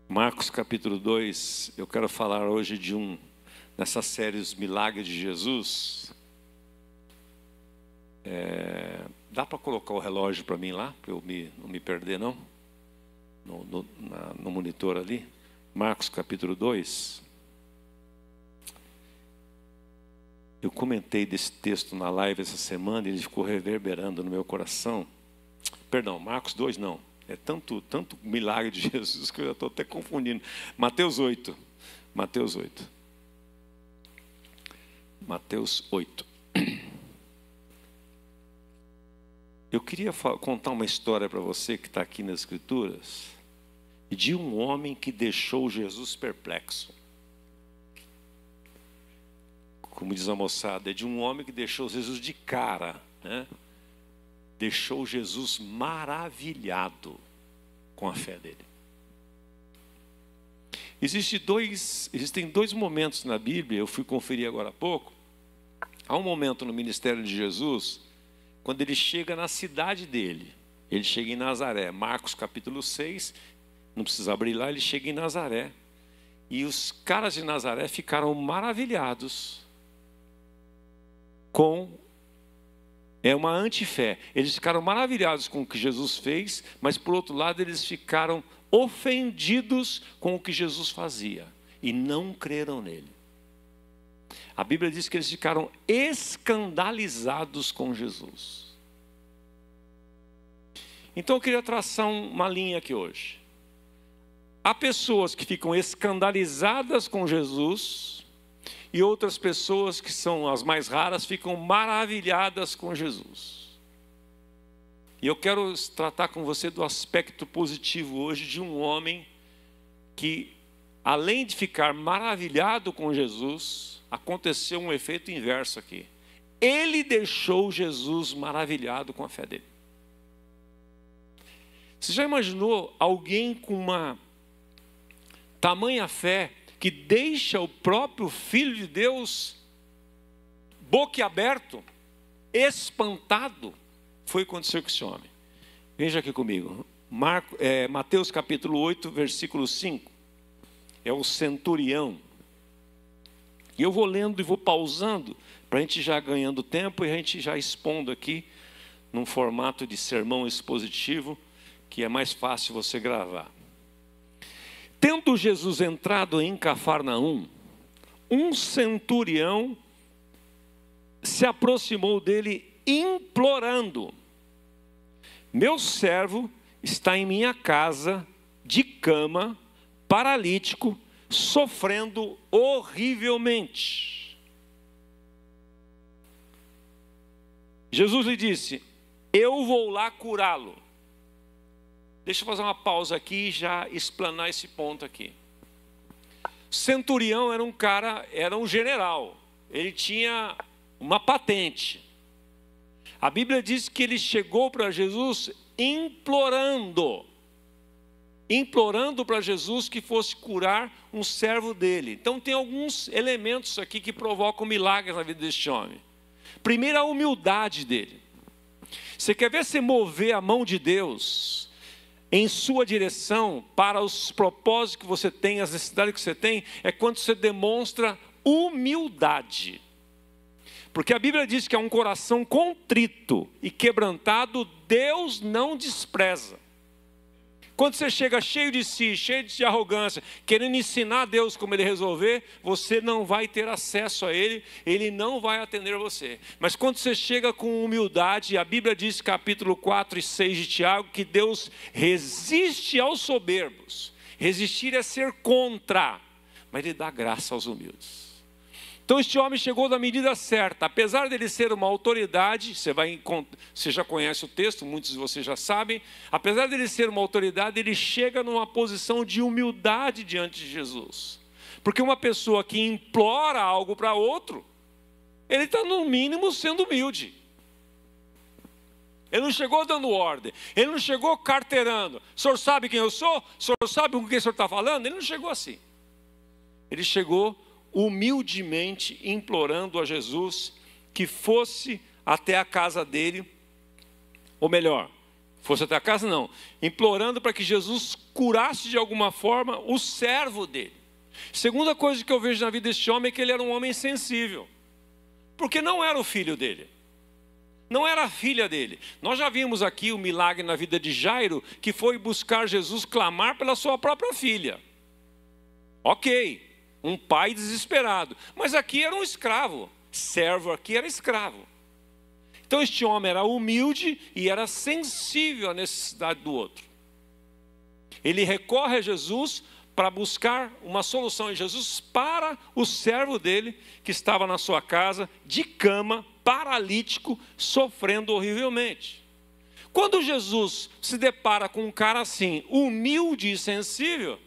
Marcos capítulo 2, eu quero falar hoje nessa série Os Milagres de Jesus. Dá para colocar o relógio para mim lá, para eu não me perder não? No monitor ali. Marcos capítulo 2. Eu comentei desse texto na live essa semana e ele ficou reverberando no meu coração. Perdão, Marcos 2 não. É tanto milagre de Jesus que eu já estou até confundindo. Mateus 8. Mateus 8. Mateus 8. Eu queria contar uma história para você que está aqui nas Escrituras, de um homem que deixou Jesus perplexo. Como diz a moçada, é de um homem que deixou Jesus de cara, né? Deixou Jesus maravilhado com a fé dele. Existem dois momentos na Bíblia, eu fui conferir agora há pouco. Há um momento no ministério de Jesus, quando ele chega na cidade dele. Ele chega em Nazaré, Marcos capítulo 6, não precisa abrir lá, ele chega em Nazaré. E os caras de Nazaré ficaram maravilhados com uma antifé. Eles ficaram maravilhados com o que Jesus fez, mas por outro lado eles ficaram ofendidos com o que Jesus fazia e não creram nele. A Bíblia diz que eles ficaram escandalizados com Jesus. Então eu queria traçar uma linha aqui hoje. Há pessoas que ficam escandalizadas com Jesus e outras pessoas, que são as mais raras, ficam maravilhadas com Jesus. E eu quero tratar com você do aspecto positivo hoje de um homem que, além de ficar maravilhado com Jesus, aconteceu um efeito inverso aqui. Ele deixou Jesus maravilhado com a fé dele. Você já imaginou alguém com uma tamanha fé que deixa o próprio Filho de Deus boquiaberto, espantado? Foi o que aconteceu com esse homem. Veja aqui comigo. Mateus capítulo 8, versículo 5. É o centurião. E eu vou lendo e vou pausando, para a gente já ganhando tempo e a gente já expondo aqui, num formato de sermão expositivo, que é mais fácil você gravar. Tendo Jesus entrado em Cafarnaum, um centurião se aproximou dele implorando: meu servo está em minha casa, de cama, paralítico, sofrendo horrivelmente. Jesus lhe disse: eu vou lá curá-lo. Deixa eu fazer uma pausa aqui e já explanar esse ponto aqui. Centurião era um general. Ele tinha uma patente. A Bíblia diz que ele chegou para Jesus implorando para Jesus que fosse curar um servo dele. Então tem alguns elementos aqui que provocam milagres na vida deste homem. Primeiro, a humildade dele. Você quer ver se mover a mão de Deus em sua direção, para os propósitos que você tem, as necessidades que você tem, é quando você demonstra humildade. Porque a Bíblia diz que é um coração contrito e quebrantado, Deus não despreza. Quando você chega cheio de si, cheio de arrogância, querendo ensinar a Deus como Ele resolver, você não vai ter acesso a Ele, Ele não vai atender você. Mas quando você chega com humildade, a Bíblia diz, capítulo 4 e 6 de Tiago, que Deus resiste aos soberbos. Resistir é ser contra, mas Ele dá graça aos humildes. Então este homem chegou da medida certa. Apesar dele ser uma autoridade, você já conhece o texto, muitos de vocês já sabem. Apesar dele ser uma autoridade, ele chega numa posição de humildade diante de Jesus. Porque uma pessoa que implora algo para outro, ele está no mínimo sendo humilde. Ele não chegou dando ordem, ele não chegou carteirando. O senhor sabe quem eu sou? O senhor sabe com quem o senhor está falando? Ele não chegou assim. Ele chegou humildemente implorando a Jesus que fosse até a casa dele, ou melhor, fosse até a casa, não, implorando para que Jesus curasse de alguma forma o servo dele. Segunda coisa que eu vejo na vida deste homem é que ele era um homem sensível, porque não era o filho dele, não era a filha dele. Nós já vimos aqui o milagre na vida de Jairo, que foi buscar Jesus, clamar pela sua própria filha. Ok, um pai desesperado, mas aqui era um escravo, servo aqui era escravo. Então este homem era humilde e era sensível à necessidade do outro. Ele recorre a Jesus para buscar uma solução em Jesus para o servo dele, que estava na sua casa, de cama, paralítico, sofrendo horrivelmente. Quando Jesus se depara com um cara assim, humilde e sensível,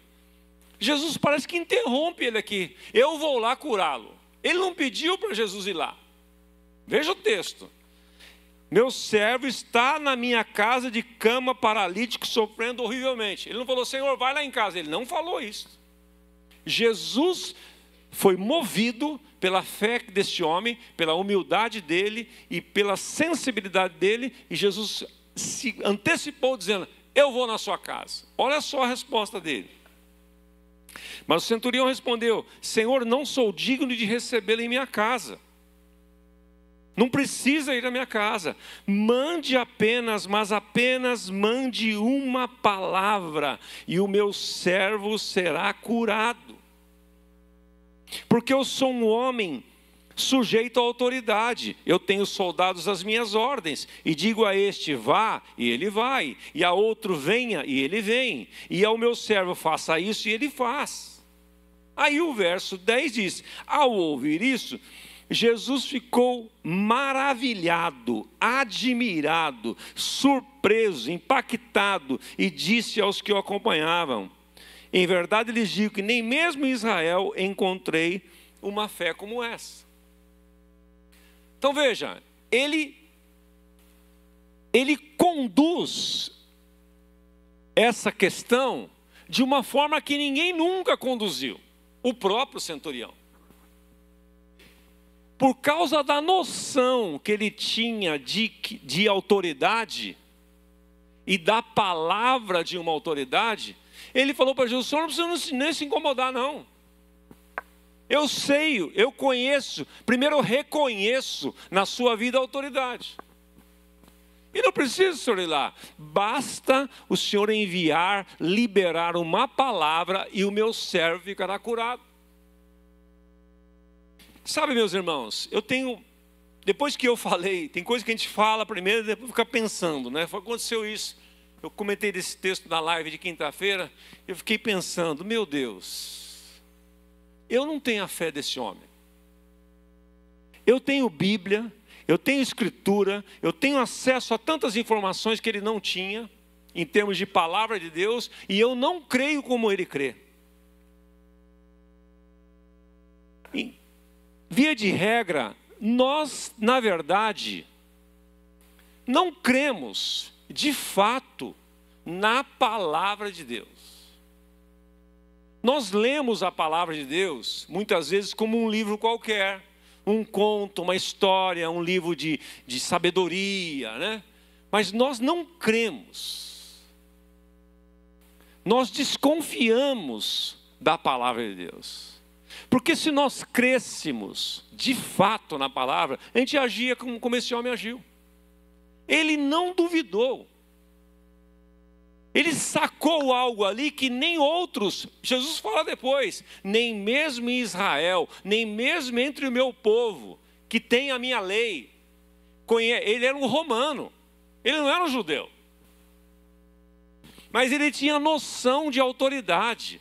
Jesus parece que interrompe ele aqui. Eu vou lá curá-lo. Ele não pediu para Jesus ir lá. Veja o texto. Meu servo está na minha casa de cama, paralítico, sofrendo horrivelmente. Ele não falou, Senhor, vai lá em casa. Ele não falou isso. Jesus foi movido pela fé deste homem, pela humildade dele e pela sensibilidade dele. E Jesus se antecipou dizendo, eu vou na sua casa. Olha só a resposta dele. Mas o centurião respondeu, Senhor, não sou digno de recebê-lo em minha casa. Não precisa ir à minha casa, mande apenas, mas apenas mande uma palavra, e o meu servo será curado. Porque eu sou um homem sujeito à autoridade, eu tenho soldados às minhas ordens, e digo a este, vá, e ele vai, e a outro, venha, e ele vem, e ao meu servo, faça isso, e ele faz. Aí o verso 10 diz, ao ouvir isso, Jesus ficou maravilhado, admirado, surpreso, impactado e disse aos que o acompanhavam, em verdade lhes digo que nem mesmo em Israel encontrei uma fé como essa. Então veja, ele conduz essa questão de uma forma que ninguém nunca conduziu, o próprio centurião. Por causa da noção que ele tinha de autoridade e da palavra de uma autoridade, ele falou para Jesus, o senhor não precisa nem se incomodar não. Eu sei, eu conheço, primeiro eu reconheço na sua vida a autoridade. E não precisa o senhor ir lá, basta o senhor enviar, liberar uma palavra e o meu servo ficará curado. Sabe, meus irmãos, depois que eu falei, tem coisa que a gente fala primeiro e depois fica pensando, né? Aconteceu isso, eu comentei desse texto na live de quinta-feira, eu fiquei pensando, meu Deus, eu não tenho a fé desse homem. Eu tenho Bíblia, eu tenho Escritura, eu tenho acesso a tantas informações que ele não tinha, em termos de palavra de Deus, e eu não creio como ele crê. Via de regra, nós, na verdade, não cremos, de fato, na palavra de Deus. Nós lemos a palavra de Deus, muitas vezes, como um livro qualquer, um conto, uma história, um livro de sabedoria, né? Mas nós não cremos. Nós desconfiamos da palavra de Deus. Porque se nós crêssemos de fato na palavra, a gente agia como esse homem agiu. Ele não duvidou. Ele sacou algo ali que nem outros, Jesus fala depois, nem mesmo em Israel, nem mesmo entre o meu povo, que tem a minha lei, ele era um romano, ele não era um judeu. Mas ele tinha noção de autoridade.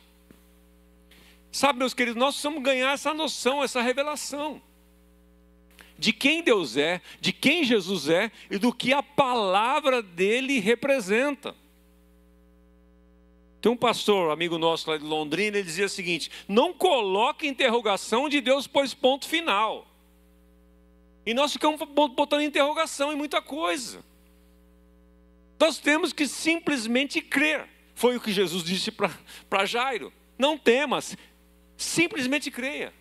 Sabe, meus queridos, nós precisamos ganhar essa noção, essa revelação de quem Deus é, de quem Jesus é e do que a palavra dele representa. Tem um pastor, amigo nosso lá de Londrina, ele dizia o seguinte, não coloque interrogação de Deus, pois ponto final. E nós ficamos botando interrogação em muita coisa. Nós temos que simplesmente crer. Foi o que Jesus disse para Jairo. Não temas, simplesmente creia.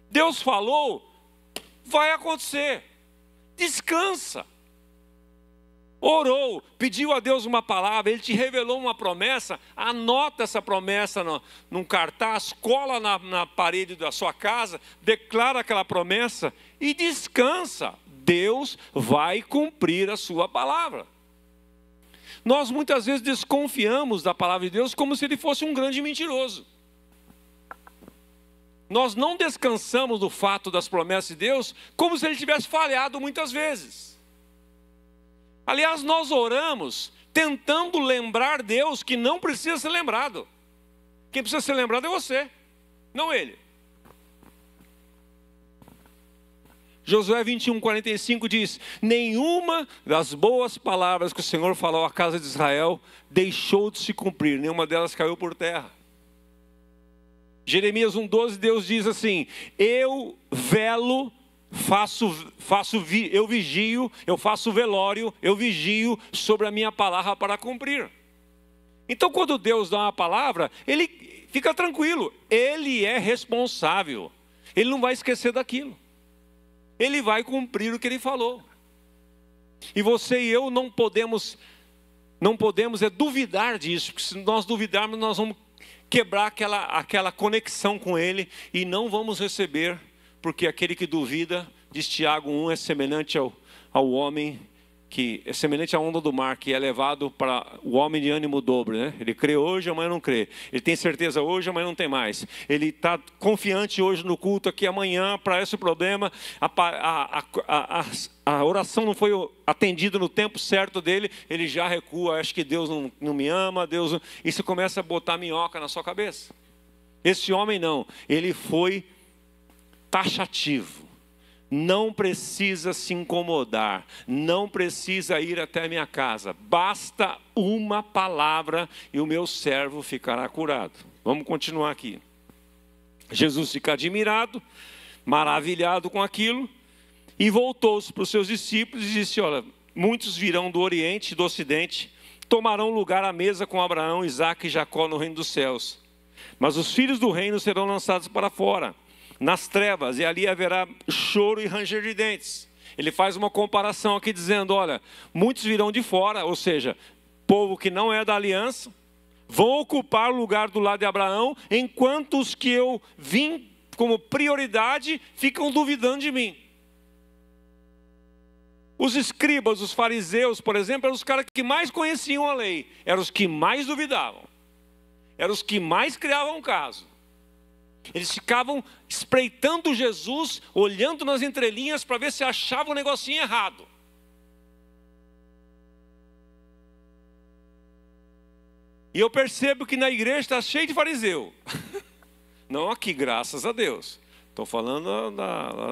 Deus falou, vai acontecer. Descansa. orou, pediu a Deus uma palavra, Ele te revelou uma promessa, anota essa promessa num cartaz, cola na parede da sua casa, declara aquela promessa e descansa. Deus vai cumprir a sua palavra. Nós muitas vezes desconfiamos da palavra de Deus como se Ele fosse um grande mentiroso. Nós não descansamos do fato das promessas de Deus como se Ele tivesse falhado muitas vezes. Aliás, nós oramos tentando lembrar Deus que não precisa ser lembrado. Quem precisa ser lembrado é você, não Ele. Josué 21:45 diz: nenhuma das boas palavras que o Senhor falou à casa de Israel deixou de se cumprir, nenhuma delas caiu por terra. Jeremias 1:12, Deus diz assim: eu velo, eu vigio, eu faço velório, eu vigio sobre a minha palavra para cumprir. Então quando Deus dá uma palavra, Ele fica tranquilo, Ele é responsável, Ele não vai esquecer daquilo. Ele vai cumprir o que Ele falou. E você e eu não podemos duvidar disso, porque se nós duvidarmos, nós vamos quebrar aquela conexão com Ele e não vamos receber, porque aquele que duvida, diz Tiago 1, é semelhante ao homem, que é semelhante à onda do mar, que é levado para o homem de ânimo dobre, né? Ele crê hoje, amanhã não crê. Ele tem certeza hoje, amanhã não tem mais. Ele está confiante hoje no culto aqui, amanhã, para esse problema, a oração não foi atendida no tempo certo dele, ele já recua, acho que Deus não me ama, Deus... Isso começa a botar minhoca na sua cabeça. Esse homem não, ele foi taxativo. Não precisa se incomodar, não precisa ir até a minha casa, basta uma palavra e o meu servo ficará curado. Vamos continuar aqui. Jesus fica admirado, maravilhado com aquilo, e voltou-se para os seus discípulos e disse: olha, muitos virão do Oriente e do Ocidente, tomarão lugar à mesa com Abraão, Isaque e Jacó no reino dos céus. Mas os filhos do reino serão lançados para fora, nas trevas, e ali haverá choro e ranger de dentes. Ele faz uma comparação aqui dizendo: olha, muitos virão de fora, ou seja, povo que não é da aliança, vão ocupar o lugar do lado de Abraão, enquanto os que eu vim como prioridade ficam duvidando de mim. Os escribas, os fariseus, por exemplo, eram os caras que mais conheciam a lei, eram os que mais duvidavam, eram os que mais criavam caso. Eles ficavam espreitando Jesus, olhando nas entrelinhas para ver se achavam um negocinho errado. E eu percebo que na igreja está cheio de fariseu. Não aqui, graças a Deus. Estou falando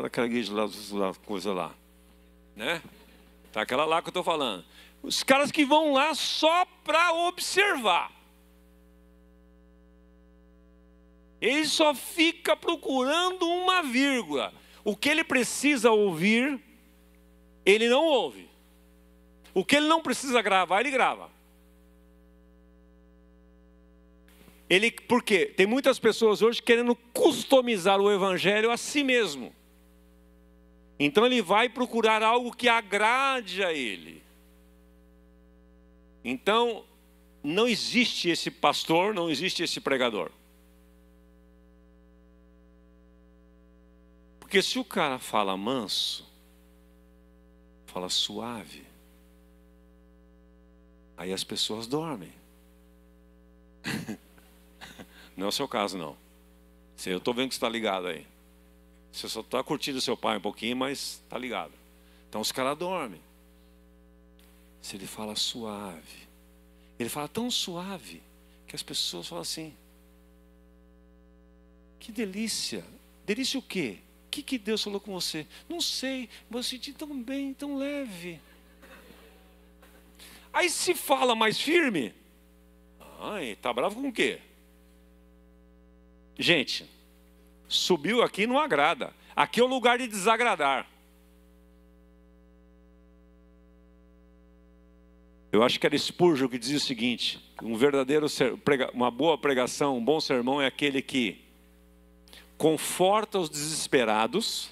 daquela igreja lá, coisa lá. Né? Tá aquela lá que eu estou falando. Os caras que vão lá só para observar. Ele só fica procurando uma vírgula. O que ele precisa ouvir, ele não ouve. O que ele não precisa gravar, ele grava. Por quê? Tem muitas pessoas hoje querendo customizar o evangelho a si mesmo. Então ele vai procurar algo que agrade a ele. Então, não existe esse pastor, não existe esse pregador. Porque se o cara fala manso, fala suave, aí as pessoas dormem. Não é o seu caso, não. Eu estou vendo que você está ligado aí. Você só está curtindo seu pai um pouquinho, mas está ligado. Então os caras dormem. Se ele fala suave, ele fala tão suave que as pessoas falam assim: que delícia. Delícia o quê? O que Deus falou com você? Não sei, mas eu senti tão bem, tão leve. Aí se fala mais firme, ai, tá bravo com o quê? Gente, subiu aqui não agrada. Aqui é o lugar de desagradar. Eu acho que era Spurgeon que dizia o seguinte: uma boa pregação, um bom sermão é aquele que conforta os desesperados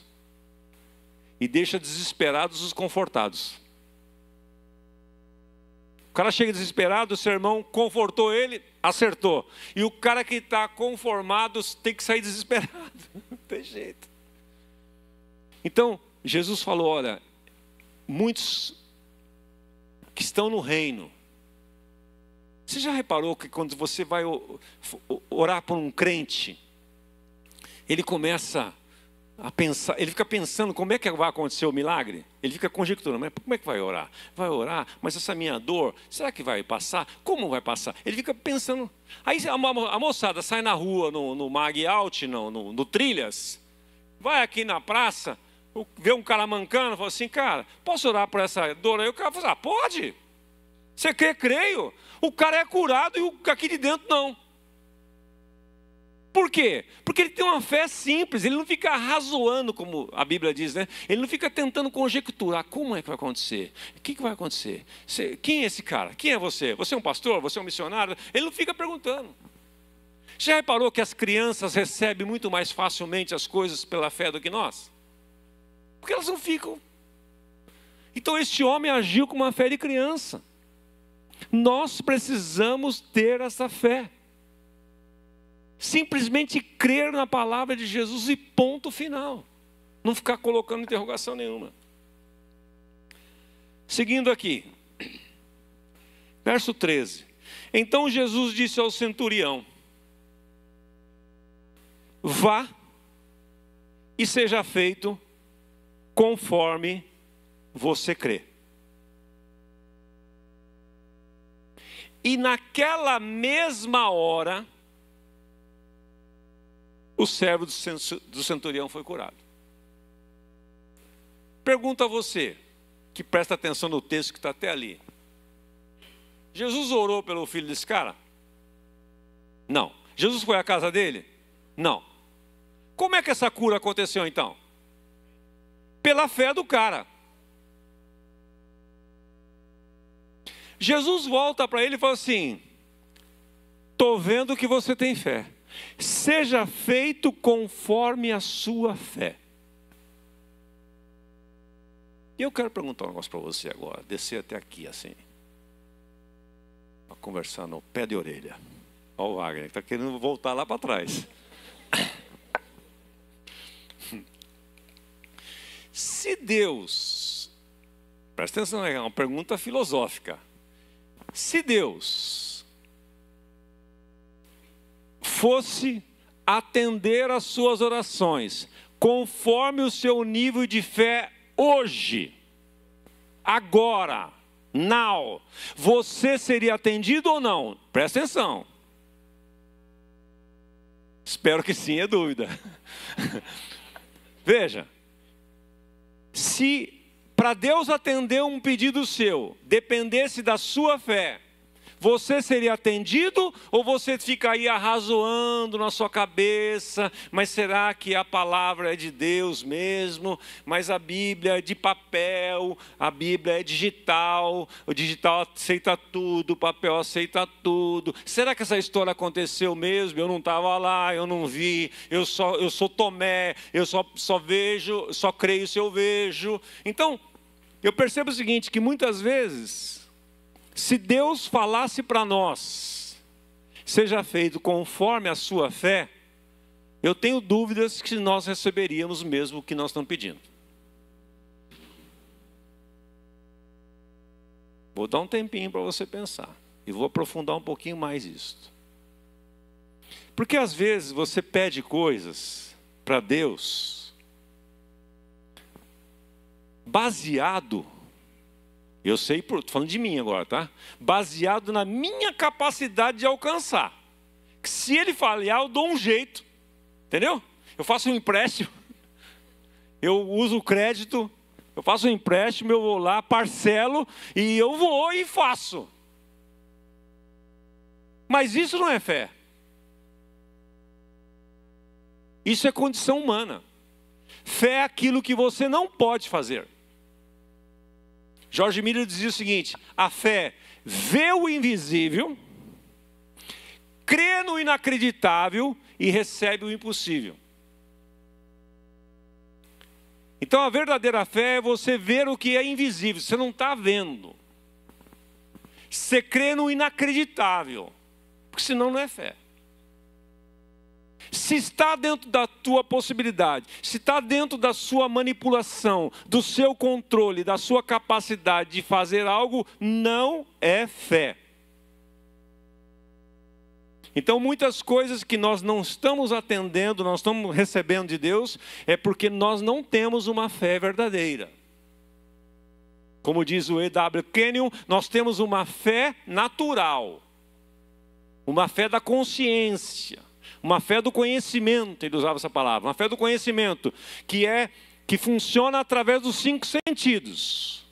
e deixa desesperados os confortados. O cara chega desesperado, o seu irmão confortou ele, acertou. E o cara que está conformado tem que sair desesperado. Não tem jeito. Então, Jesus falou, olha, muitos que estão no reino. Você já reparou que quando você vai orar por um crente, ele começa a pensar, ele fica pensando como é que vai acontecer o milagre? Ele fica conjecturando, mas como é que vai orar? Vai orar, mas essa minha dor, será que vai passar? Como vai passar? Ele fica pensando. Aí a moçada sai na rua, no Mag Out, no Trilhas, vai aqui na praça, vê um cara mancando, fala assim, cara, posso orar por essa dor aí? O cara fala, pode. Você crê? Creio. O cara é curado e o aqui de dentro não. Por quê? Porque ele tem uma fé simples, ele não fica arrazoando, como a Bíblia diz, né? Ele não fica tentando conjecturar como é que vai acontecer. O que vai acontecer? Quem é esse cara? Quem é você? Você é um pastor? Você é um missionário? Ele não fica perguntando. Já reparou que as crianças recebem muito mais facilmente as coisas pela fé do que nós? Porque elas não ficam. Então este homem agiu com uma fé de criança. Nós precisamos ter essa fé. Simplesmente crer na palavra de Jesus e ponto final. Não ficar colocando interrogação nenhuma. Seguindo aqui. Verso 13. Então Jesus disse ao centurião: vá e seja feito conforme você crê. E naquela mesma hora, o servo do centurião foi curado. Pergunto a você, que presta atenção no texto que está até ali. Jesus orou pelo filho desse cara? Não. Jesus foi à casa dele? Não. Como é que essa cura aconteceu então? Pela fé do cara. Jesus volta para ele e fala assim: estou vendo que você tem fé. Seja feito conforme a sua fé. E eu quero perguntar um negócio para você agora. Descer até aqui assim. Para conversar no pé de orelha. Olha o Wagner que está querendo voltar lá para trás. Se Deus... Presta atenção, é uma pergunta filosófica. Se Deus fosse atender às suas orações conforme o seu nível de fé hoje, agora, now, você seria atendido ou não? Presta atenção. Espero que sim, é dúvida. Veja, se para Deus atender um pedido seu dependesse da sua fé, você seria atendido ou você ficaria arrazoando na sua cabeça? Mas será que a palavra é de Deus mesmo? Mas a Bíblia é de papel, a Bíblia é digital, o digital aceita tudo, o papel aceita tudo. Será que essa história aconteceu mesmo? Eu não estava lá, eu não vi, eu sou Tomé, eu só vejo, só creio se eu vejo. Então, eu percebo o seguinte, que muitas vezes, se Deus falasse para nós, seja feito conforme a sua fé, eu tenho dúvidas que nós receberíamos mesmo o que nós estamos pedindo. Vou dar um tempinho para você pensar, e vou aprofundar um pouquinho mais isso. Porque às vezes você pede coisas para Deus baseado, eu sei, estou falando de mim agora, tá? Baseado na minha capacidade de alcançar. Que se ele falhar, eu dou um jeito, entendeu? Eu faço um empréstimo, eu uso o crédito, eu faço um empréstimo, eu vou lá, parcelo, e eu vou e faço. Mas isso não é fé. Isso é condição humana. Fé é aquilo que você não pode fazer. George Miller dizia o seguinte: a fé vê o invisível, crê no inacreditável e recebe o impossível. Então a verdadeira fé é você ver o que é invisível, você não está vendo. Você crê no inacreditável, porque senão não é fé. Se está dentro da tua possibilidade, se está dentro da sua manipulação, do seu controle, da sua capacidade de fazer algo, não é fé. Então muitas coisas que nós não estamos atendendo, nós estamos recebendo de Deus, é porque nós não temos uma fé verdadeira. Como diz o E.W. Kenyon, nós temos uma fé natural, uma fé da consciência, uma fé do conhecimento, ele usava essa palavra, uma fé do conhecimento, que funciona através dos 5 sentidos.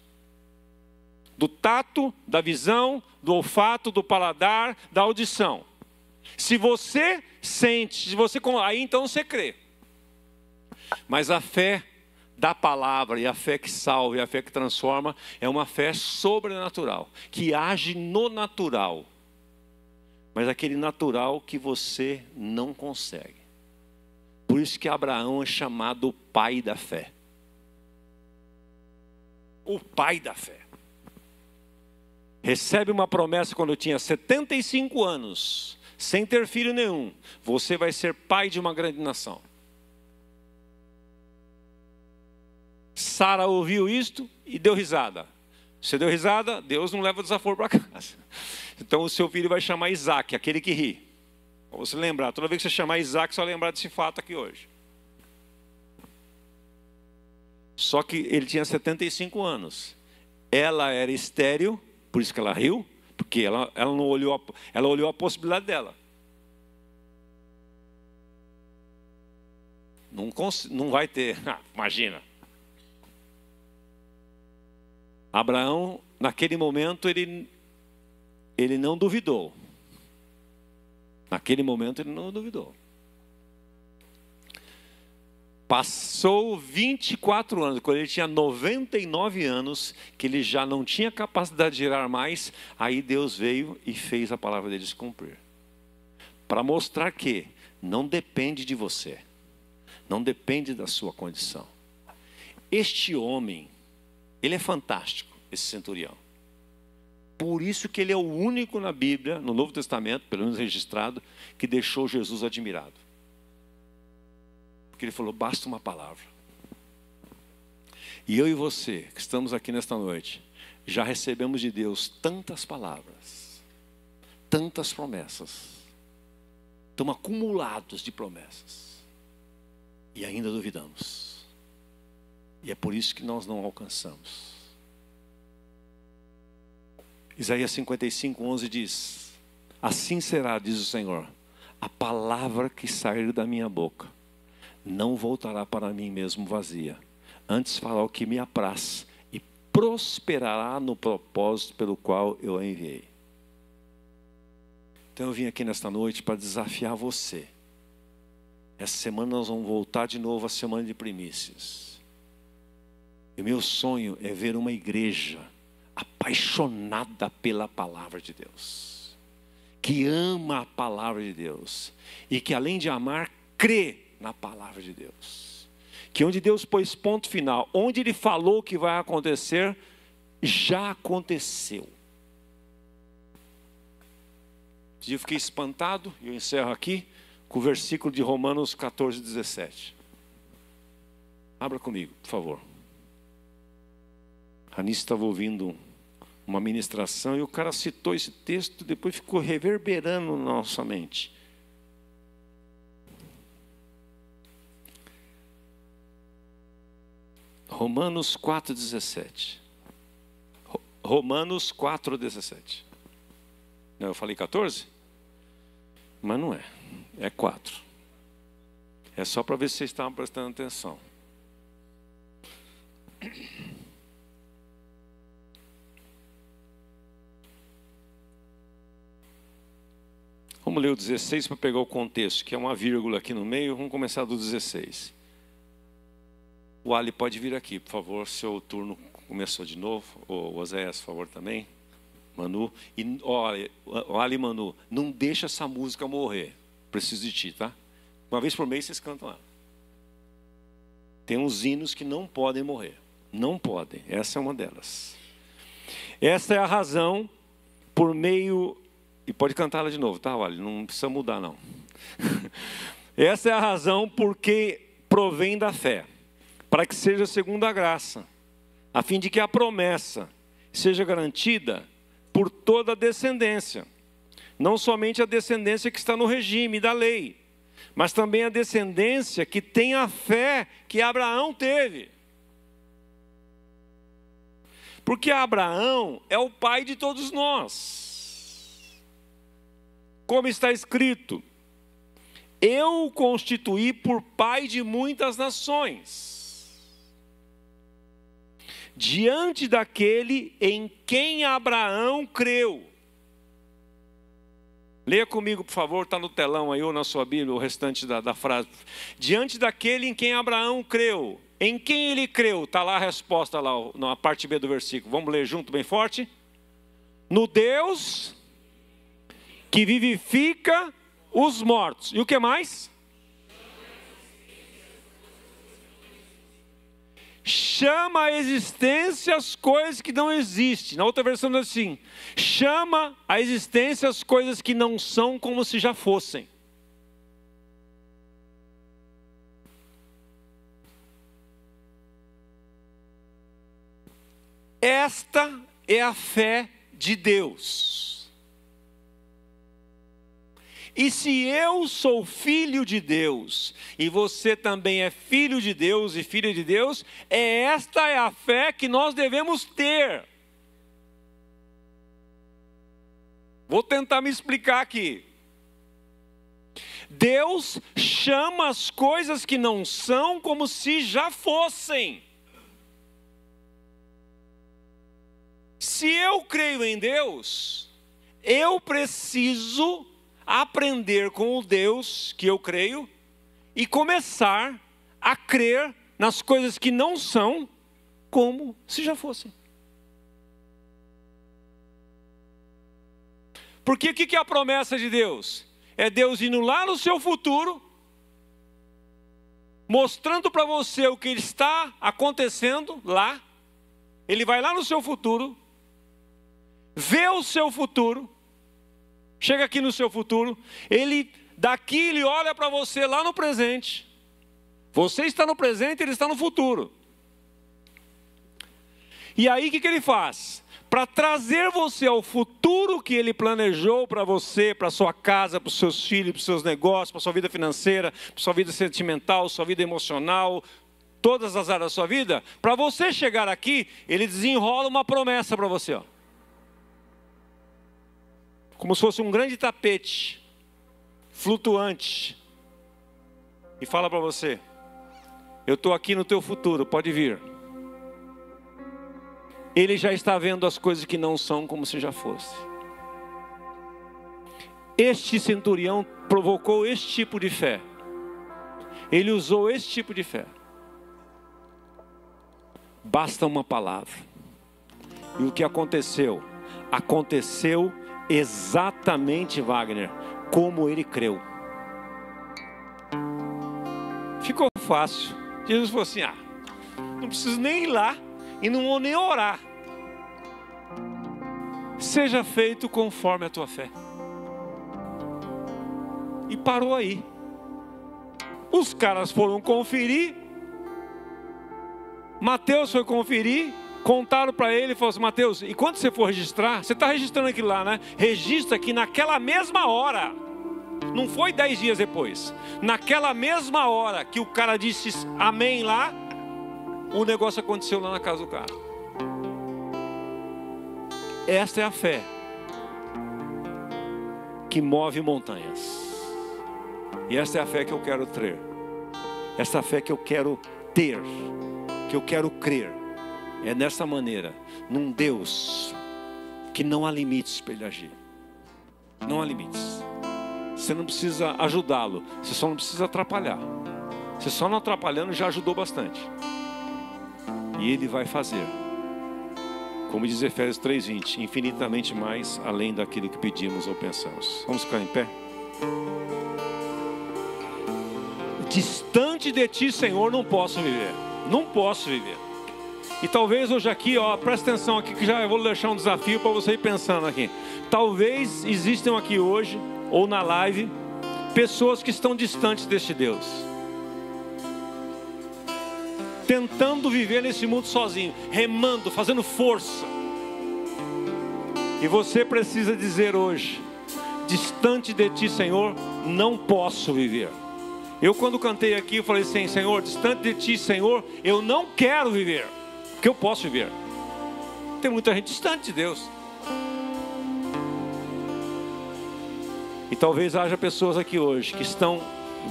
Do tato, da visão, do olfato, do paladar, da audição. Se você sente, aí então você crê. Mas a fé da palavra, e a fé que salva, e a fé que transforma, é uma fé sobrenatural, que age no natural. Mas aquele natural que você não consegue. Por isso que Abraão é chamado o pai da fé. O pai da fé. Recebe uma promessa quando tinha 75 anos, sem ter filho nenhum. Você vai ser pai de uma grande nação. Sara ouviu isto e deu risada. Você deu risada, Deus não leva desaforo para casa. Então o seu filho vai chamar Isaac, aquele que ri. Para você lembrar, toda vez que você chamar Isaac, você vai lembrar desse fato aqui hoje. Só que ele tinha 75 anos. Ela era estéril, por isso que ela riu, porque ela não olhou, ela olhou a possibilidade dela. Não vai ter, imagina. Abraão, naquele momento, ele não duvidou. Naquele momento ele não duvidou. Passou 24 anos, quando ele tinha 99 anos, que ele já não tinha capacidade de gerar mais, aí Deus veio e fez a palavra dele se cumprir. Para mostrar que não depende de você, não depende da sua condição. Este homem, ele é fantástico, esse centurião. Por isso que ele é o único na Bíblia, no Novo Testamento, pelo menos registrado, que deixou Jesus admirado. Porque ele falou, basta uma palavra. E eu e você, que estamos aqui nesta noite, já recebemos de Deus tantas palavras, tantas promessas. Estamos acumulados de promessas. E ainda duvidamos. E é por isso que nós não alcançamos. Isaías 55:11 diz, assim será, diz o Senhor, a palavra que sair da minha boca não voltará para mim mesmo vazia, antes fará o que me apraz e prosperará no propósito pelo qual eu a enviei. Então eu vim aqui nesta noite para desafiar você. Essa semana nós vamos voltar de novo à semana de primícias. E meu sonho é ver uma igreja apaixonada pela palavra de Deus, que ama a palavra de Deus e que além de amar, crê na palavra de Deus, que onde Deus pôs ponto final, onde Ele falou que vai acontecer, já aconteceu. Eu fiquei espantado, e eu encerro aqui com o versículo de Romanos 14:17. Abra comigo, por favor. A Anice estava ouvindo uma ministração e o cara citou esse texto, depois ficou reverberando na nossa mente. Romanos 4:17. Romanos 4:17. Não, eu falei 14? Mas não é. É 4. É só para ver se vocês estavam prestando atenção. Vamos ler o 16 para pegar o contexto, que é uma vírgula aqui no meio. Vamos começar do 16. O Ali pode vir aqui, por favor. Seu turno começou de novo. O Oséias, por favor, também. Manu. E olha, o Ali e Manu, não deixa essa música morrer. Preciso de ti, tá? Uma vez por mês vocês cantam ela. Tem uns hinos que não podem morrer. Não podem. Essa é uma delas. Essa é a razão por meio... E pode cantar ela de novo, tá? Olha, não precisa mudar, não. Essa é a razão porque provém da fé, para que seja segundo a graça, a fim de que a promessa seja garantida por toda a descendência. Não somente a descendência que está no regime da lei, mas também a descendência que tem a fé que Abraão teve. Porque Abraão é o pai de todos nós. Como está escrito: eu o constituí por pai de muitas nações, diante daquele em quem Abraão creu. Leia comigo, por favor, está no telão aí ou na sua Bíblia, o restante da frase. Diante daquele em quem Abraão creu. Em quem ele creu? Está lá a resposta, lá na parte B do versículo. Vamos ler junto bem forte? No Deus que vivifica os mortos. E o que mais? Chama a existência as coisas que não existem. Na outra versão diz assim: chama a existência as coisas que não são como se já fossem. Esta é a fé de Deus. E se eu sou filho de Deus, e você também é filho de Deus e filha de Deus, esta é a fé que nós devemos ter. Vou tentar me explicar aqui. Deus chama as coisas que não são como se já fossem. Se eu creio em Deus, eu preciso aprender com o Deus que eu creio e começar a crer nas coisas que não são como se já fossem. Porque o que é a promessa de Deus? É Deus indo lá no seu futuro, mostrando para você o que está acontecendo lá. Ele vai lá no seu futuro, vê o seu futuro, chega aqui no seu futuro, daqui ele olha para você lá no presente. Você está no presente, ele está no futuro. E aí o que ele faz? Para trazer você ao futuro que ele planejou para você, para sua casa, para os seus filhos, para os seus negócios, para a sua vida financeira, para a sua vida sentimental, sua vida emocional, todas as áreas da sua vida, para você chegar aqui, ele desenrola uma promessa para você, ó. Como se fosse um grande tapete, flutuante, e fala para você: eu estou aqui no teu futuro, pode vir. Ele já está vendo as coisas que não são como se já fosse. Este centurião provocou este tipo de fé. Ele usou esse tipo de fé. Basta uma palavra. E o que aconteceu? Aconteceu exatamente, Wagner, como ele creu. Ficou fácil. Jesus falou assim: não preciso nem ir lá e não vou nem orar. Seja feito conforme a tua fé. E parou aí. Os caras foram conferir. Mateus foi conferir. Contaram para ele e falaram assim: Mateus, e quando você for registrar, você está registrando aquilo lá, né? Registra que naquela mesma hora, não foi 10 dias depois, naquela mesma hora que o cara disse amém lá, o negócio aconteceu lá na casa do cara. Esta é a fé que move montanhas. E esta é a fé que eu quero ter. Esta é a fé que eu quero ter, que eu quero crer. É dessa maneira, num Deus que não há limites para ele agir. Não há limites. Você não precisa ajudá-lo, você só não precisa atrapalhar. Você só não atrapalhando já ajudou bastante. E ele vai fazer, como diz Efésios 3:20, infinitamente mais além daquilo que pedimos ou pensamos. Vamos ficar em pé? Distante de ti, Senhor, não posso viver. Não posso viver. E talvez hoje aqui, presta atenção aqui, que já eu vou deixar um desafio para você ir pensando aqui. Talvez existam aqui hoje, ou na live, pessoas que estão distantes deste Deus, tentando viver nesse mundo sozinho, remando, fazendo força. E você precisa dizer hoje: distante de ti, Senhor, não posso viver. Eu, quando cantei aqui, eu falei assim: Senhor, distante de ti, Senhor, eu não quero viver, porque eu posso viver. Tem muita gente distante de Deus. E talvez haja pessoas aqui hoje que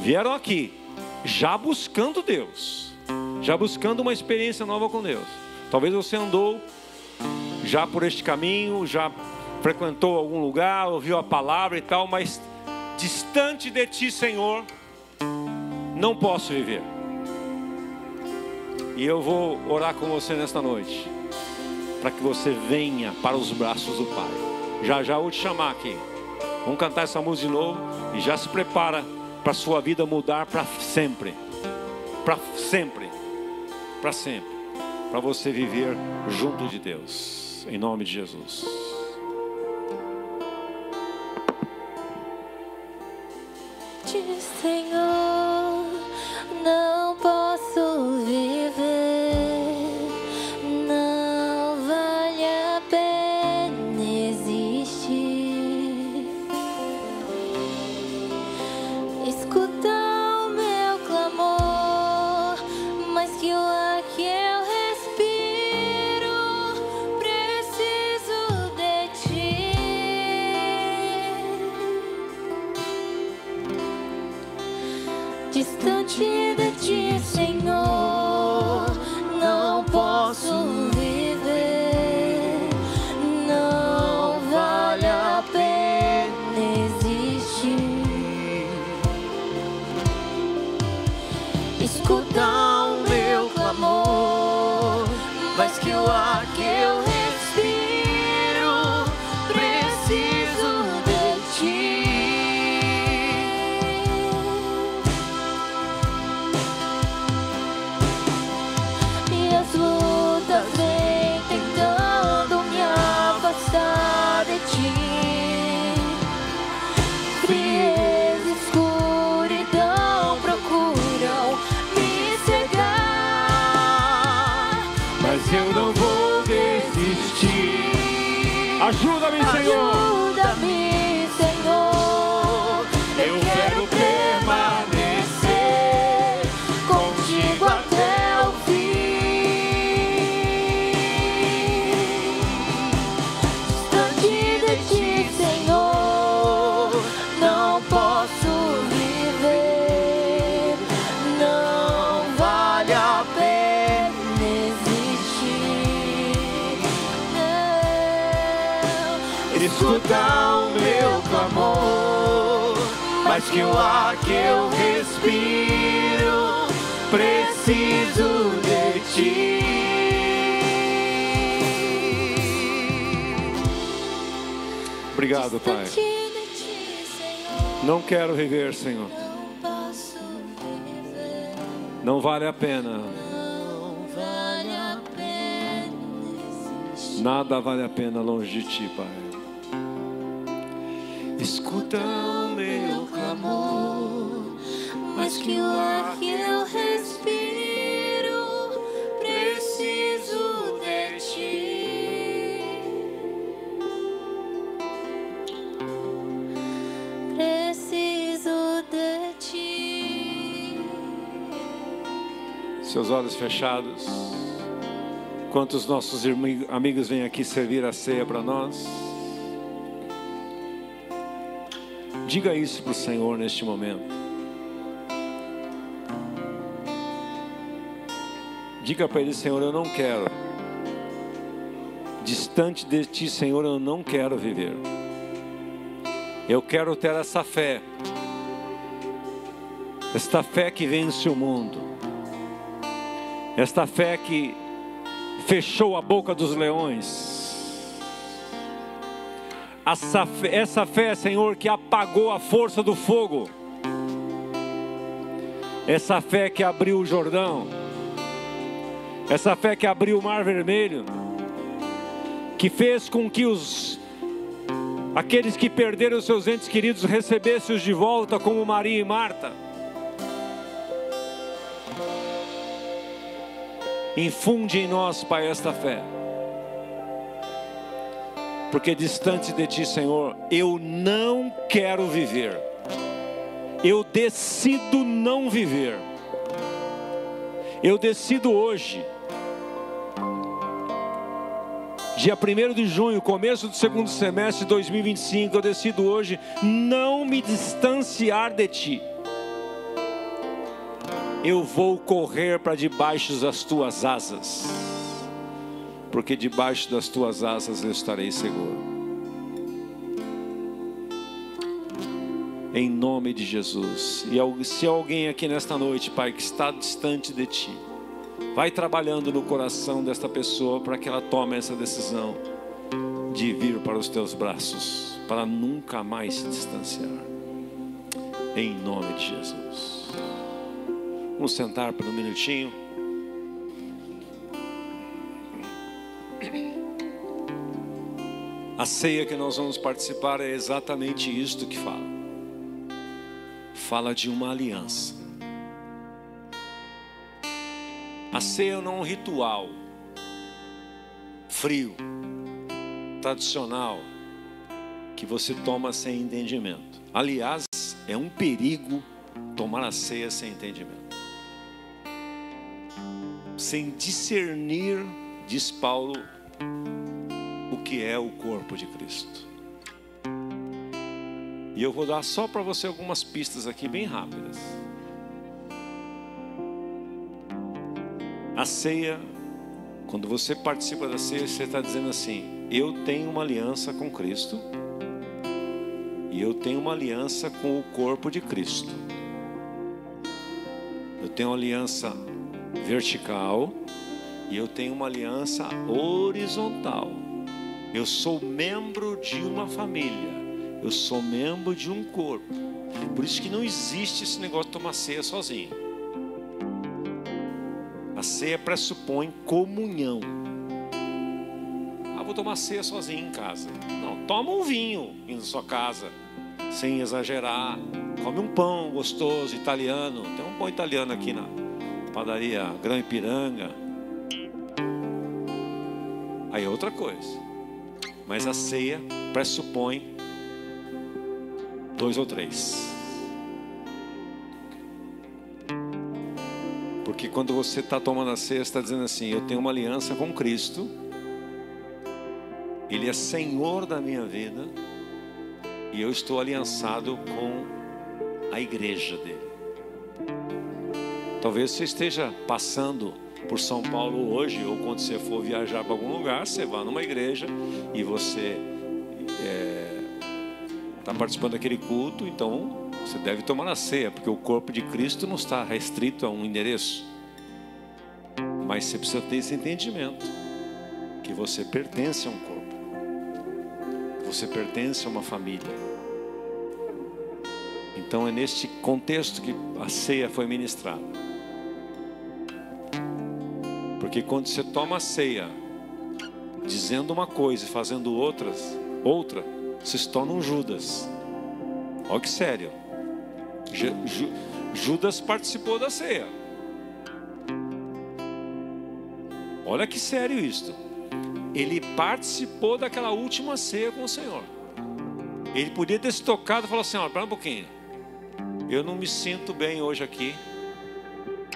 vieram aqui já buscando Deus, já buscando uma experiência nova com Deus. Talvez você andou já por este caminho, já frequentou algum lugar, ouviu a palavra e tal, mas distante de ti, Senhor, não posso viver. E eu vou orar com você nesta noite, para que você venha para os braços do Pai. Já já eu vou te chamar aqui. Vamos cantar essa música de novo e já se prepara para a sua vida mudar para sempre. Para sempre. Para sempre. Para você viver junto de Deus. Em nome de Jesus. Diz, Senhor, não posso viver, não vale a pena existir. Escuta o meu clamor, mas que o ar que eu respiro, preciso de ti. Distante de ti, Senhor, não posso viver, não vale a pena existir. Escuta o meu clamor, mas que o ar que eu respiro, preciso de ti. E as lutas vêm tentando me afastar de ti. Frieza e escuridão procuram me cegar, Mas eu não vou desistir. Ajuda-me, Senhor. ajuda-me, Senhor. Eu quero permanecer contigo até o fim. Distante de ti, Senhor, não posso viver, não vale a pena existir. Não. Escuta o meu clamor, mas que o ar que eu respiro, preciso de ti. Obrigado, Pai. Distante de ti, Senhor, Não quero viver, Senhor. não posso viver, Não vale a pena. não vale a pena existir. Nada vale a pena longe de ti, Pai. Escuta o meu Clamor, mas que o ar que eu respiro, preciso de ti. Preciso de ti. Seus olhos fechados. Quantos nossos amigos vêm aqui servir a ceia para nós? Diga isso para o Senhor neste momento. Diga para Ele: Senhor, eu não quero. Distante de Ti, Senhor, eu não quero viver. Eu quero ter essa fé. Esta fé que vence o mundo. Esta fé que fechou a boca dos leões. Essa fé, Senhor, que apagou a força do fogo. Essa fé que abriu o Jordão. Essa fé que abriu o Mar Vermelho. Que fez com que Aqueles que perderam seus entes queridos, recebesse-os de volta como Maria e Marta. Infunde em nós, Pai, esta fé. Porque distante de Ti, Senhor, eu não quero viver. Eu decido não viver. Eu decido hoje, dia 1º de junho, começo do segundo semestre de 2025, eu decido hoje não me distanciar de Ti. Eu vou correr para debaixo das Tuas asas, porque debaixo das Tuas asas eu estarei seguro. Em nome de Jesus. E se alguém aqui nesta noite, Pai, que está distante de Ti, vai trabalhando no coração desta pessoa para que ela tome essa decisão de vir para os Teus braços, para nunca mais se distanciar. Em nome de Jesus. Vamos sentar por um minutinho. A ceia que nós vamos participar é exatamente isto que fala. Fala de uma aliança. A ceia não é um ritual frio, tradicional, que você toma sem entendimento. Aliás, é um perigo tomar a ceia sem entendimento. Sem discernir, diz Paulo, o que é o corpo de Cristo. E eu vou dar só para você algumas pistas aqui bem rápidas. A ceia, quando você participa da ceia, você está dizendo assim: eu tenho uma aliança com Cristo e eu tenho uma aliança com o corpo de Cristo. Eu tenho uma aliança vertical e eu tenho uma aliança horizontal. Eu sou membro de uma família. Eu sou membro de um corpo. Por isso que não existe esse negócio de tomar ceia sozinho. A ceia pressupõe comunhão. Vou tomar ceia sozinho em casa. Não, toma um vinho na sua casa, sem exagerar. Come um pão gostoso, italiano. Tem um pão italiano aqui na padaria Grão Ipiranga. Aí é outra coisa. Mas a ceia pressupõe 2 ou 3. Porque quando você está tomando a ceia, você está dizendo assim: eu tenho uma aliança com Cristo, Ele é Senhor da minha vida, e eu estou aliançado com a igreja dele. Talvez você esteja passando por São Paulo hoje, ou quando você for viajar para algum lugar, você vá numa igreja e você está participando daquele culto, então você deve tomar a ceia, porque o corpo de Cristo não está restrito a um endereço. Mas você precisa ter esse entendimento, que você pertence a um corpo, você pertence a uma família. Então é neste contexto que a ceia foi ministrada. Porque quando você toma a ceia dizendo uma coisa e fazendo outra, você se torna um Judas. Olha que sério. Judas participou da ceia. Olha que sério isto. Ele participou daquela última ceia com o Senhor. Ele podia ter se tocado e falar assim: espera um pouquinho, eu não me sinto bem hoje aqui,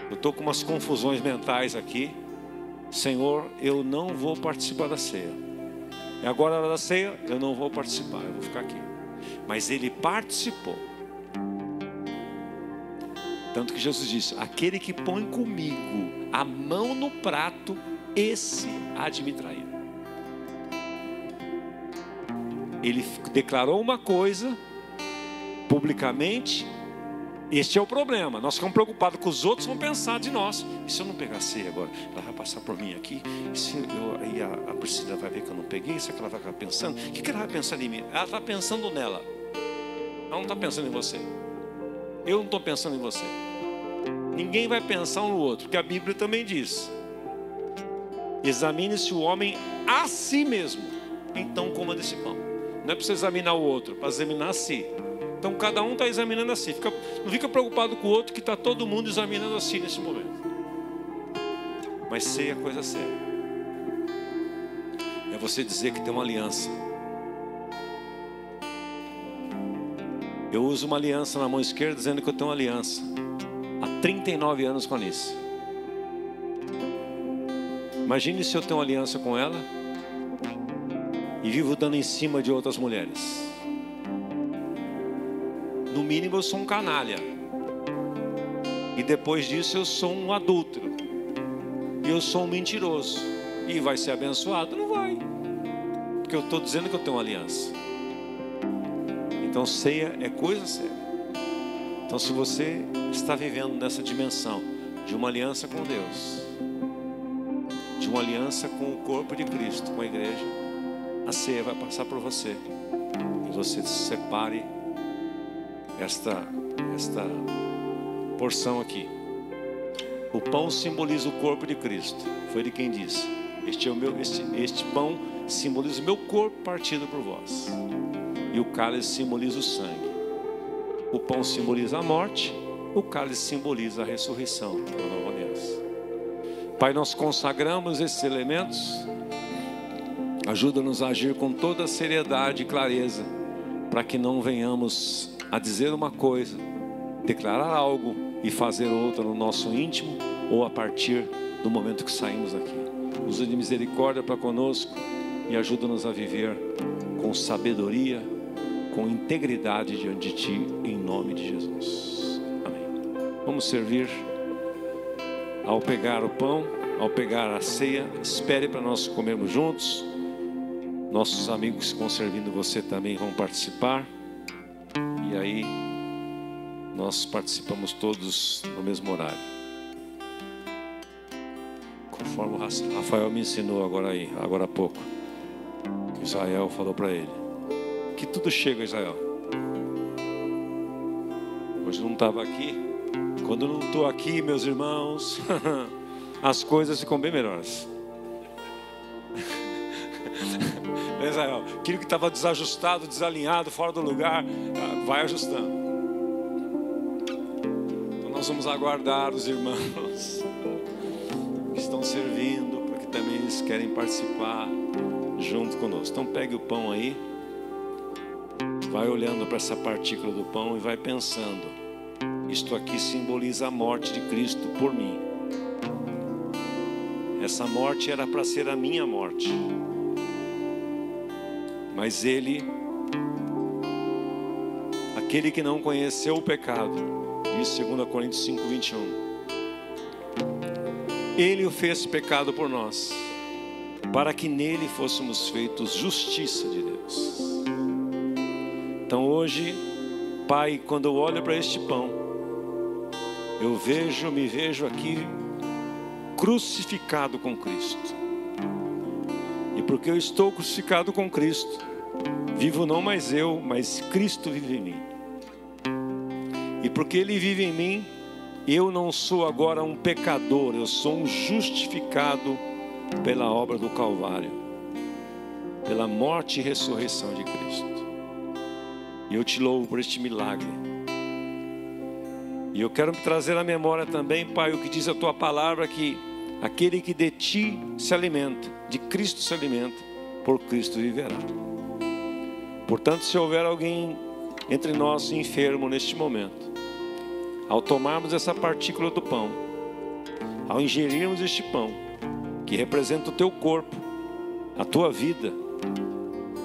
eu estou com umas confusões mentais aqui, Senhor, eu não vou participar da ceia. É agora a hora da ceia, eu não vou participar, eu vou ficar aqui. Mas ele participou. Tanto que Jesus disse: aquele que põe comigo a mão no prato, esse há de me trair. Ele declarou uma coisa publicamente. Este é o problema. Nós ficamos preocupados com os outros, vão pensar de nós. E se eu não pegar a ceia agora? Ela vai passar por mim aqui. E se aí a Priscila vai ver que eu não peguei? Será que ela vai ficar pensando? O que ela vai pensar em mim? Ela está pensando nela. Ela não está pensando em você. Eu não estou pensando em você. Ninguém vai pensar um no outro. Porque a Bíblia também diz: examine-se o homem a si mesmo, então coma desse pão. Não é para você examinar o outro, é para examinar a si. Então cada um está examinando a si. Não fica preocupado com o outro, que está todo mundo examinando a si nesse momento. Mas ceia é coisa séria. É você dizer que tem uma aliança. Eu uso uma aliança na mão esquerda dizendo que eu tenho uma aliança. Há 39 anos com a Anice. Imagine se eu tenho uma aliança com ela e vivo dando em cima de outras mulheres. No mínimo eu sou um canalha. E depois disso eu sou um adúltero. E eu sou um mentiroso. E vai ser abençoado? Não vai. Porque eu estou dizendo que eu tenho uma aliança. Então ceia é coisa séria. Então se você está vivendo nessa dimensão de uma aliança com Deus, de uma aliança com o corpo de Cristo, com a igreja, a ceia vai passar por você. E você separe esta porção aqui. O pão simboliza o corpo de Cristo. Foi ele quem disse: este pão simboliza o meu corpo partido por vós. E o cálice simboliza o sangue. O pão simboliza a morte, o cálice simboliza a ressurreição da nova aliança. Pai, nós consagramos esses elementos. Ajuda-nos a agir com toda seriedade e clareza, para que não venhamos a dizer uma coisa, declarar algo e fazer outra no nosso íntimo ou a partir do momento que saímos daqui. Usa de misericórdia para conosco e ajuda-nos a viver com sabedoria, com integridade diante de Ti, em nome de Jesus. Amém. Vamos servir. Ao pegar o pão, ao pegar a ceia, espere para nós comermos juntos. Nossos amigos que estão servindo você também vão participar. E aí nós participamos todos no mesmo horário, conforme o Rafael me ensinou agora há pouco. Israel falou para ele que tudo chega, Israel. Hoje não estava aqui. Quando eu não estou aqui, meus irmãos, as coisas ficam bem melhores. Israel, aquilo que estava desajustado, desalinhado, fora do lugar, vai ajustando. Então nós vamos aguardar os irmãos que estão servindo, porque também eles querem participar junto conosco. Então pegue o pão aí, vai olhando para essa partícula do pão e vai pensando: isto aqui simboliza a morte de Cristo por mim. Essa morte era para ser a minha morte, mas Ele, aquele que não conheceu o pecado, diz 2 Coríntios 5:21, Ele o fez pecado por nós, para que nele fôssemos feitos justiça de Deus. Então hoje, Pai, quando eu olho para este pão, eu me vejo aqui crucificado com Cristo. E porque eu estou crucificado com Cristo, vivo não mais eu, mas Cristo vive em mim. E porque Ele vive em mim, eu não sou agora um pecador, eu sou um justificado pela obra do Calvário, pela morte e ressurreição de Cristo. E eu te louvo por este milagre. E eu quero me trazer à memória também, Pai, o que diz a Tua palavra, que aquele que de Ti se alimenta, de Cristo se alimenta, por Cristo viverá. Portanto, se houver alguém entre nós enfermo neste momento, ao tomarmos essa partícula do pão, ao ingerirmos este pão, que representa o Teu corpo, a Tua vida,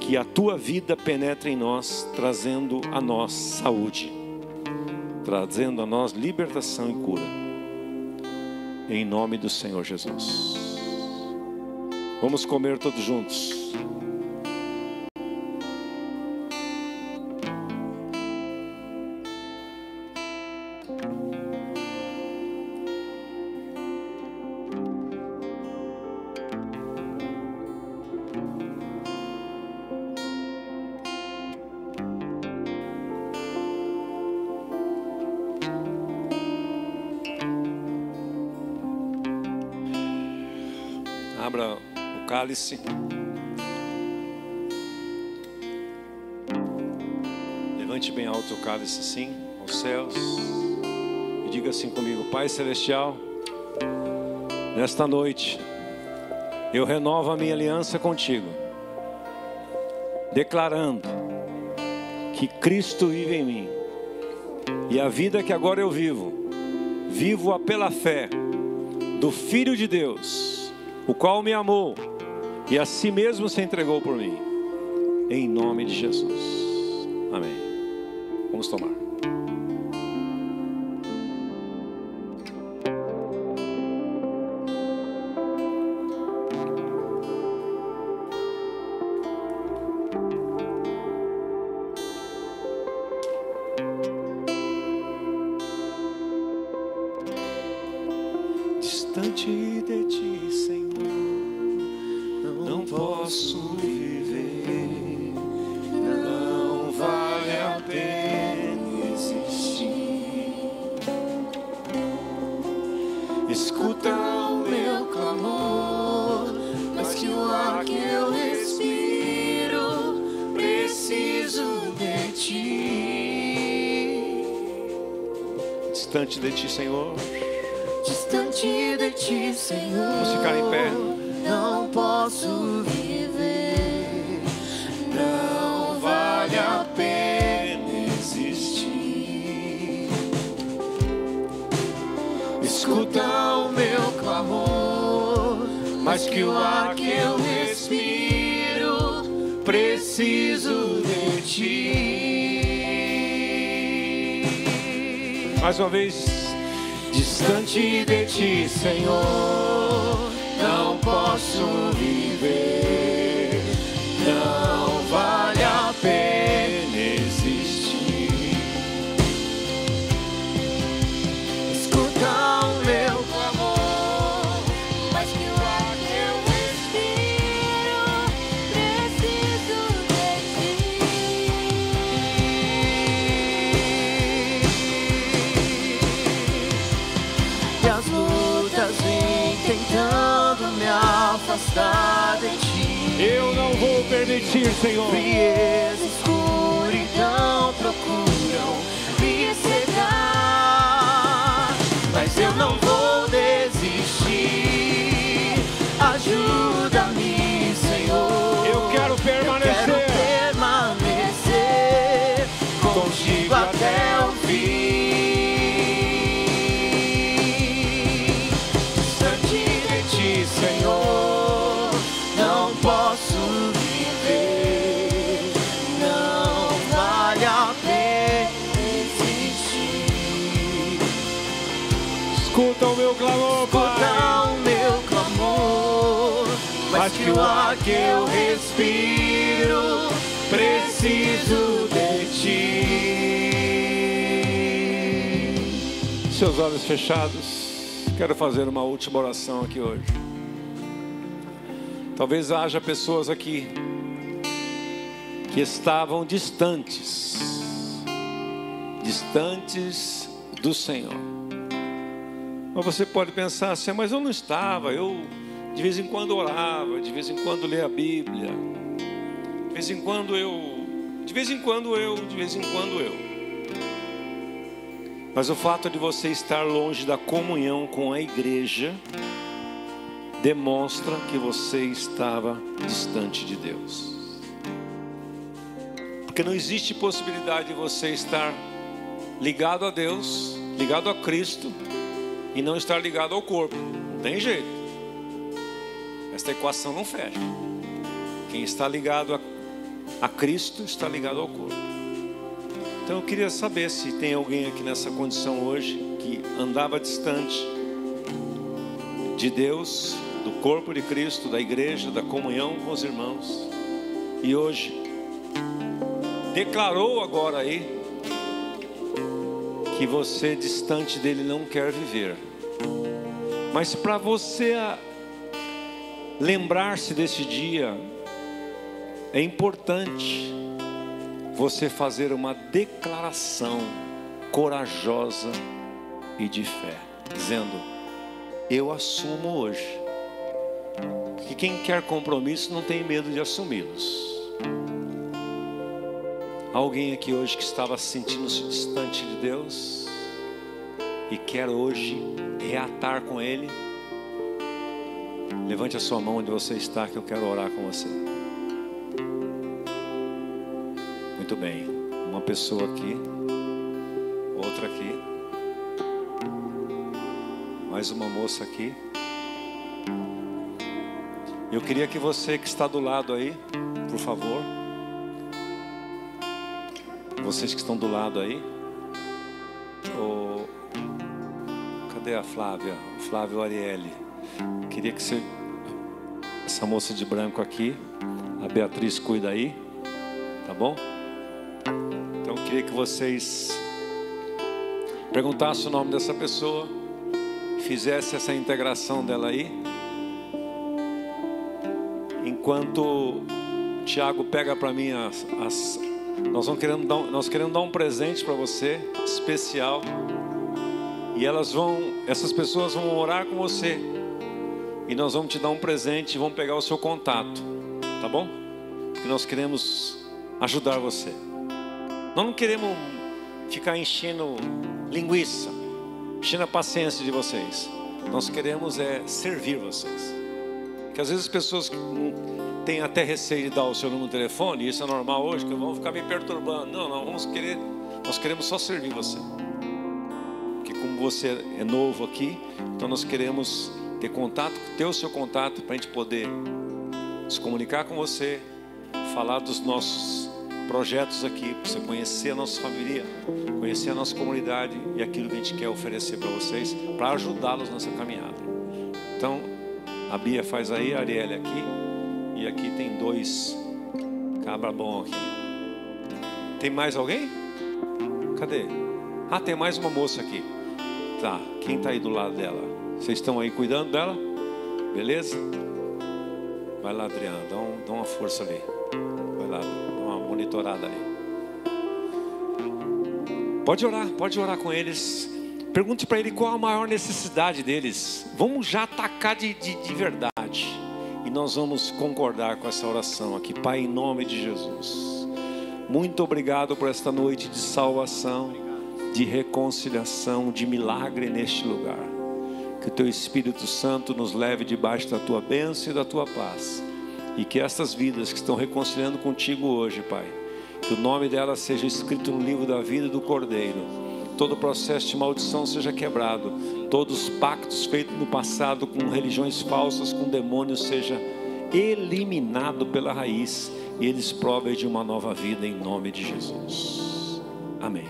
que a Tua vida penetre em nós, trazendo a nós saúde, trazendo a nós libertação e cura, em nome do Senhor Jesus. Vamos comer todos juntos. Abra o cálice. Levante bem alto o cálice assim, aos céus. E diga assim comigo: Pai Celestial, nesta noite, eu renovo a minha aliança contigo, declarando que Cristo vive em mim. E a vida que agora eu vivo-a pela fé do Filho de Deus, o qual me amou e a si mesmo se entregou por mim. Em nome de Jesus. Amém. Vamos tomar. Distante de ti, Senhor, não posso viver. Não vale a pena existir. Escuta o meu clamor, mas que o ar que eu respiro, preciso de ti. Distante de ti, Senhor. Distante de ti, Senhor, Vamos ficar em pé. não posso viver. Não vale a pena existir. Escuta o meu clamor, mas que o ar que eu respiro, preciso de ti. Mais uma vez. Distante de ti, Senhor, não posso viver. Não vale a pena existir. Escuta o meu clamor, mas que o ar que eu respiro, preciso de ti. E as lutas vêm tentando me afastar de ti. Eu não vou permitir, Senhor. Frieza e escuridão procuram me cegar, mas eu não vou desistir. Ajuda-me, Senhor. Eu quero permanecer. Eu quero permanecer contigo até o fim. Distante de ti, Senhor, não posso viver. Não vale a pena existir. Escuta o meu clamor, Pai. Escuta o meu clamor, mas que o ar que eu respiro, preciso de ti. Seus olhos fechados. Quero fazer uma última oração aqui hoje. Talvez haja pessoas aqui que estavam distantes do Senhor. Mas você pode pensar assim: mas eu não estava, eu de vez em quando orava, de vez em quando lia a Bíblia, de vez em quando eu. Mas o fato de você estar longe da comunhão com a igreja demonstra que você estava distante de Deus. Porque não existe possibilidade de você estar ligado a Deus, ligado a Cristo, e não estar ligado ao corpo. Não tem jeito. Esta equação não fecha. Quem está ligado a Cristo está ligado ao corpo. Então eu queria saber se tem alguém aqui nessa condição hoje que andava distante de Deus, do corpo de Cristo, da igreja, da comunhão com os irmãos, e hoje declarou agora aí que você distante dele não quer viver. Mas para você lembrar-se desse dia, é importante você fazer uma declaração corajosa e de fé, dizendo: eu assumo hoje. Que quem quer compromisso não tem medo de assumi-los. Alguém aqui hoje que estava sentindo-se distante de Deus e quer hoje reatar com Ele? Levante a sua mão onde você está, que eu quero orar com você. Muito bem. Uma pessoa aqui, outra aqui, mais uma moça aqui. Eu queria que você que está do lado aí, por favor, vocês que estão do lado aí, cadê a Flávia? O Flávio Arielle. Queria que você, essa moça de branco aqui, a Beatriz cuida aí, tá bom? Então eu queria que vocês perguntassem o nome dessa pessoa, fizessem essa integração dela aí. Enquanto o Tiago pega para mim nós queremos dar um presente para você, especial. E essas pessoas vão orar com você. E nós vamos te dar um presente e vamos pegar o seu contato, tá bom? Porque nós queremos ajudar você. Nós não queremos ficar enchendo linguiça, enchendo a paciência de vocês. Nós queremos servir vocês. Porque às vezes as pessoas têm até receio de dar o seu número de telefone, e isso é normal hoje, que vão ficar me perturbando. Não, nós queremos só servir você. Porque como você é novo aqui, então nós queremos ter contato, ter o seu contato para a gente poder se comunicar com você, falar dos nossos projetos aqui, para você conhecer a nossa família, conhecer a nossa comunidade e aquilo que a gente quer oferecer para vocês, para ajudá-los nessa caminhada. Então, a Bia faz aí, a Arielle aqui, e aqui tem 2 cabra bom aqui. Tem mais alguém? Cadê? Ah, tem mais uma moça aqui. Tá, quem está aí do lado dela? Vocês estão aí cuidando dela? Beleza? Vai lá, Adriana, dá uma força ali. Vai lá, dá uma monitorada ali. Pode orar com eles. Pergunte para ele qual a maior necessidade deles. Vamos já atacar de verdade. E nós vamos concordar com essa oração aqui. Pai, em nome de Jesus, muito obrigado por esta noite de salvação, de reconciliação, de milagre neste lugar. Que o Teu Espírito Santo nos leve debaixo da Tua bênção e da Tua paz. E que estas vidas que estão reconciliando contigo hoje, Pai, que o nome delas seja escrito no livro da vida do Cordeiro. Todo processo de maldição seja quebrado. Todos os pactos feitos no passado com religiões falsas, com demônios, seja eliminado pela raiz. E eles provem de uma nova vida em nome de Jesus. Amém.